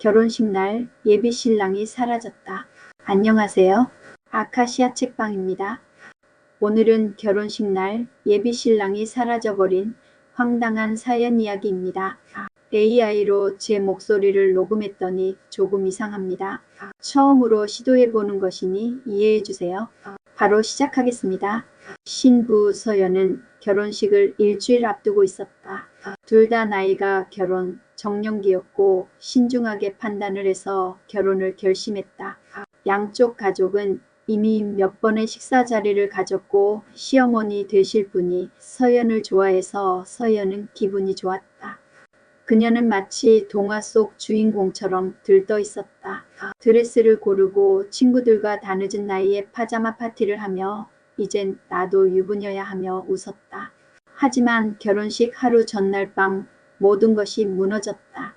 결혼식 날 예비 신랑이 사라졌다. 안녕하세요. 아카시아 책방입니다. 오늘은 결혼식 날 예비 신랑이 사라져버린 황당한 사연 이야기입니다. AI로 제 목소리를 녹음했더니 조금 이상합니다. 처음으로 시도해보는 것이니 이해해주세요. 바로 시작하겠습니다. 신부 서연은 결혼식을 일주일 앞두고 있었다. 둘 다 나이가 결혼 정년기였고 신중하게 판단을 해서 결혼을 결심했다. 양쪽 가족은 이미 몇 번의 식사 자리를 가졌고 시어머니 되실 분이 서연을 좋아해서 서연은 기분이 좋았다. 그녀는 마치 동화 속 주인공처럼 들떠 있었다. 드레스를 고르고 친구들과 다 늦은 나이에 파자마 파티를 하며 이젠 나도 유부녀야 하며 웃었다. 하지만 결혼식 하루 전날 밤 모든 것이 무너졌다.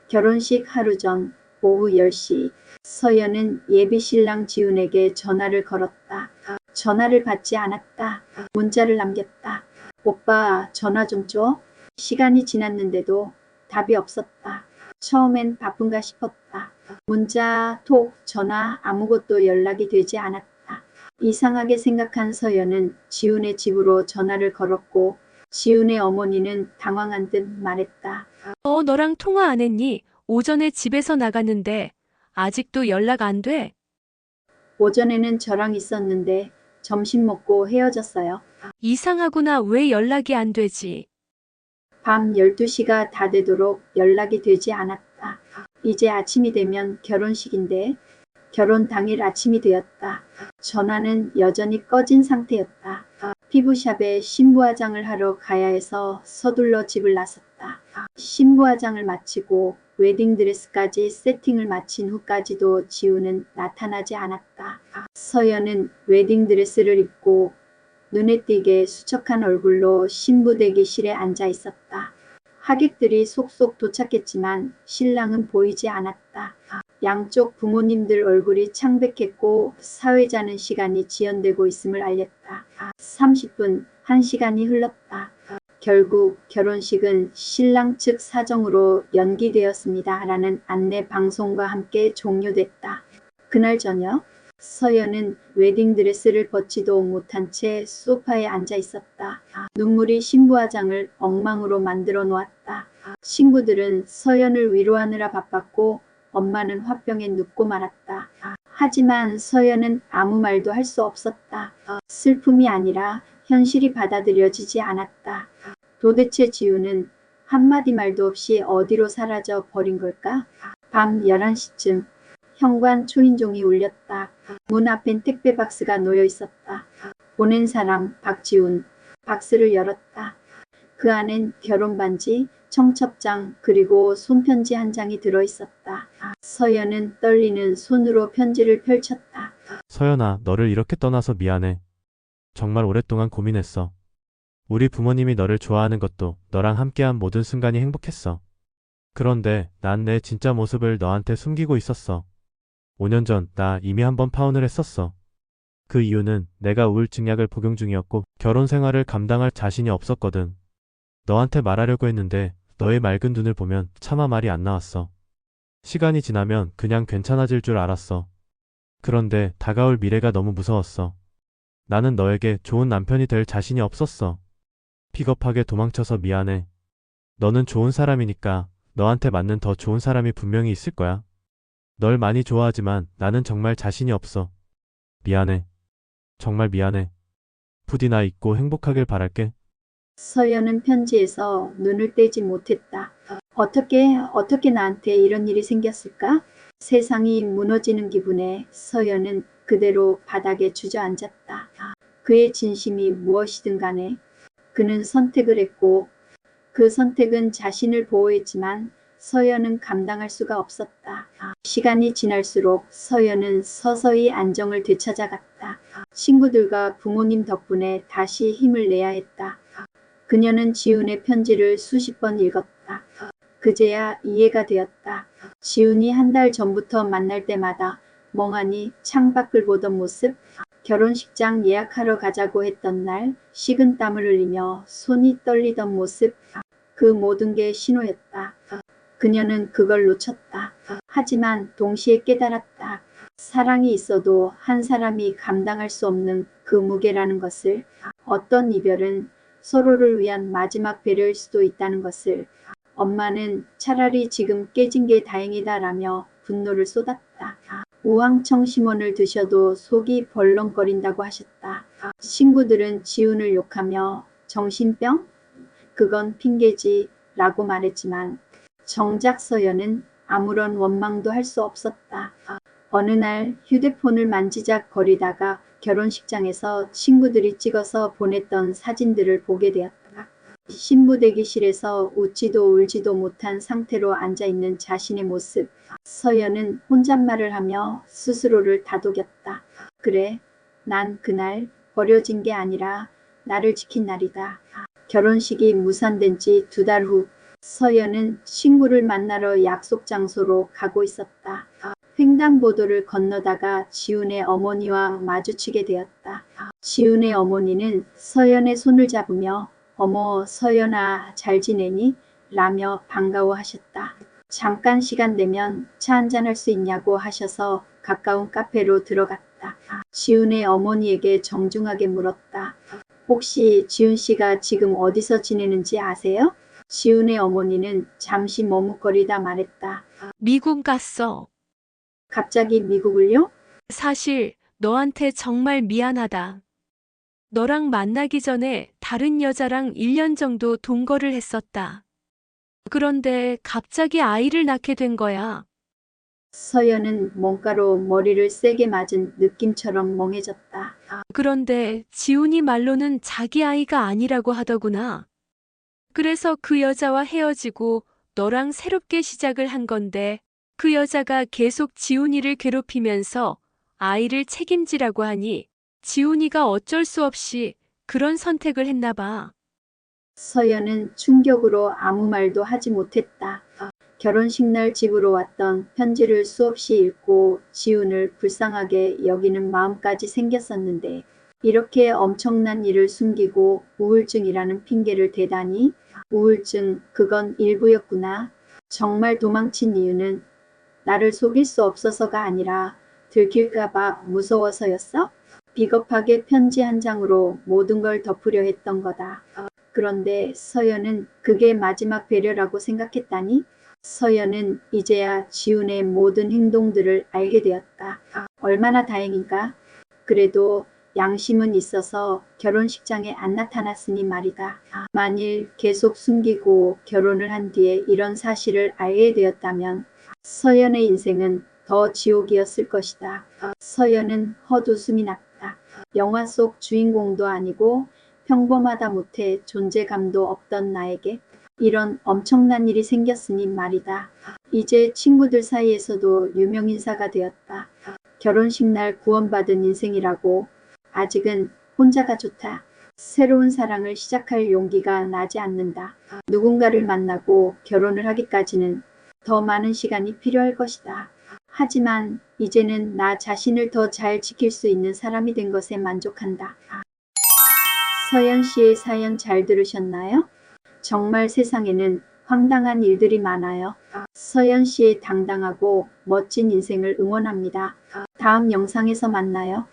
결혼식 하루 전 오후 10시 서연은 예비 신랑 지훈에게 전화를 걸었다. 전화를 받지 않았다. 문자를 남겼다. 오빠 전화 좀 줘. 시간이 지났는데도 답이 없었다. 처음엔 바쁜가 싶었다. 문자, 톡, 전화 아무것도 연락이 되지 않았다. 이상하게 생각한 서연은 지훈의 집으로 전화를 걸었고 지훈의 어머니는 당황한 듯 말했다. 너랑 통화 안 했니? 오전에 집에서 나갔는데 아직도 연락 안 돼? 오전에는 저랑 있었는데 점심 먹고 헤어졌어요. 이상하구나. 왜 연락이 안 되지? 밤 12시가 다 되도록 연락이 되지 않았다. 이제 아침이 되면 결혼식인데 결혼 당일 아침이 되었다. 전화는 여전히 꺼진 상태였다. 피부샵에 신부화장을 하러 가야 해서 서둘러 집을 나섰다. 신부화장을 마치고 웨딩드레스까지 세팅을 마친 후까지도 지우는 나타나지 않았다. 서연은 웨딩드레스를 입고 눈에 띄게 수척한 얼굴로 신부 대기실에 앉아 있었다. 하객들이 속속 도착했지만 신랑은 보이지 않았다. 양쪽 부모님들 얼굴이 창백했고 사회자는 시간이 지연되고 있음을 알렸다. 30분, 1시간이 흘렀다. 결국 결혼식은 신랑 측 사정으로 연기되었습니다. 라는 안내 방송과 함께 종료됐다. 그날 저녁 서연은 웨딩드레스를 벗지도 못한 채 소파에 앉아 있었다. 눈물이 신부화장을 엉망으로 만들어 놓았다. 친구들은 서연을 위로하느라 바빴고 엄마는 화병에 눕고 말았다. 하지만 서연은 아무 말도 할 수 없었다. 슬픔이 아니라 현실이 받아들여지지 않았다. 도대체 지우는 한마디 말도 없이 어디로 사라져 버린 걸까? 밤 11시쯤 현관 초인종이 울렸다. 문 앞엔 택배 박스가 놓여 있었다. 보낸 사람 박지훈. 박스를 열었다. 그 안엔 결혼 반지, 청첩장 그리고 손편지 한 장이 들어있었다. 서연은 떨리는 손으로 편지를 펼쳤다. 서연아, 너를 이렇게 떠나서 미안해. 정말 오랫동안 고민했어. 우리 부모님이 너를 좋아하는 것도 너랑 함께한 모든 순간이 행복했어. 그런데 난 내 진짜 모습을 너한테 숨기고 있었어. 5년 전 나 이미 한번 파혼을 했었어. 그 이유는 내가 우울증 약을 복용 중이었고 결혼 생활을 감당할 자신이 없었거든. 너한테 말하려고 했는데 너의 맑은 눈을 보면 차마 말이 안 나왔어. 시간이 지나면 그냥 괜찮아질 줄 알았어. 그런데 다가올 미래가 너무 무서웠어. 나는 너에게 좋은 남편이 될 자신이 없었어. 비겁하게 도망쳐서 미안해. 너는 좋은 사람이니까 너한테 맞는 더 좋은 사람이 분명히 있을 거야. 널 많이 좋아하지만 나는 정말 자신이 없어. 미안해. 정말 미안해. 부디 나 잊고 행복하길 바랄게. 서연은 편지에서 눈을 떼지 못했다. 어떻게 나한테 이런 일이 생겼을까? 세상이 무너지는 기분에 서연은 그대로 바닥에 주저앉았다. 그의 진심이 무엇이든 간에 그는 선택을 했고 그 선택은 자신을 보호했지만 서연은 감당할 수가 없었다. 시간이 지날수록 서연은 서서히 안정을 되찾아갔다. 친구들과 부모님 덕분에 다시 힘을 내야 했다. 그녀는 지훈의 편지를 수십 번 읽었다. 그제야 이해가 되었다. 지훈이 한 달 전부터 만날 때마다 멍하니 창밖을 보던 모습, 결혼식장 예약하러 가자고 했던 날 식은땀을 흘리며 손이 떨리던 모습, 그 모든 게 신호였다. 그녀는 그걸 놓쳤다. 하지만 동시에 깨달았다. 사랑이 있어도 한 사람이 감당할 수 없는 그 무게라는 것을, 어떤 이별은 서로를 위한 마지막 배려일 수도 있다는 것을. 엄마는 차라리 지금 깨진 게 다행이다라며 분노를 쏟았다. 우황청심원을 드셔도 속이 벌렁거린다고 하셨다. 친구들은 지훈을 욕하며 정신병? 그건 핑계지 라고 말했지만 정작 서연은 아무런 원망도 할 수 없었다. 어느 날 휴대폰을 만지작거리다가 결혼식장에서 친구들이 찍어서 보냈던 사진들을 보게 되었다. 신부 대기실에서 웃지도 울지도 못한 상태로 앉아있는 자신의 모습. 서연은 혼잣말을 하며 스스로를 다독였다. 그래, 난 그날 버려진 게 아니라 나를 지킨 날이다. 결혼식이 무산된 지 2달 후 서연은 친구를 만나러 약속 장소로 가고 있었다. 횡단보도를 건너다가 지훈의 어머니와 마주치게 되었다. 지훈의 어머니는 서연의 손을 잡으며 어머 서연아 잘 지내니? 라며 반가워하셨다. 잠깐 시간 되면 차 한잔 할 수 있냐고 하셔서 가까운 카페로 들어갔다. 지훈의 어머니에게 정중하게 물었다. 혹시 지훈 씨가 지금 어디서 지내는지 아세요? 지훈의 어머니는 잠시 머뭇거리다 말했다. 미국 갔어. 갑자기 미국을요? 사실 너한테 정말 미안하다. 너랑 만나기 전에 다른 여자랑 1년 정도 동거를 했었다. 그런데 갑자기 아이를 낳게 된 거야. 서연은 뭔가로 머리를 세게 맞은 느낌처럼 멍해졌다. 그런데 지훈이 말로는 자기 아이가 아니라고 하더구나. 그래서 그 여자와 헤어지고 너랑 새롭게 시작을 한 건데 그 여자가 계속 지훈이를 괴롭히면서 아이를 책임지라고 하니 지훈이가 어쩔 수 없이 그런 선택을 했나 봐. 서연은 충격으로 아무 말도 하지 못했다. 결혼식 날 집으로 왔던 편지를 수없이 읽고 지훈을 불쌍하게 여기는 마음까지 생겼었는데 이렇게 엄청난 일을 숨기고 우울증이라는 핑계를 대다니. 우울증, 그건 일부였구나. 정말 도망친 이유는 나를 속일 수 없어서가 아니라 들킬까봐 무서워서였어? 비겁하게 편지 한 장으로 모든 걸 덮으려 했던 거다. 그런데 서연은 그게 마지막 배려라고 생각했다니? 서연은 이제야 지훈의 모든 행동들을 알게 되었다. 얼마나 다행인가? 그래도 양심은 있어서 결혼식장에 안 나타났으니 말이다. 만일 계속 숨기고 결혼을 한 뒤에 이런 사실을 알게 되었다면 서연의 인생은 더 지옥이었을 것이다. 서연은 헛웃음이 났다. 영화 속 주인공도 아니고 평범하다 못해 존재감도 없던 나에게 이런 엄청난 일이 생겼으니 말이다. 이제 친구들 사이에서도 유명인사가 되었다. 결혼식 날 구원받은 인생이라고. 아직은 혼자가 좋다. 새로운 사랑을 시작할 용기가 나지 않는다. 누군가를 만나고 결혼을 하기까지는 더 많은 시간이 필요할 것이다. 하지만 이제는 나 자신을 더 잘 지킬 수 있는 사람이 된 것에 만족한다. 서연 씨의 사연 잘 들으셨나요? 정말 세상에는 황당한 일들이 많아요. 서연 씨의 당당하고 멋진 인생을 응원합니다. 다음 영상에서 만나요.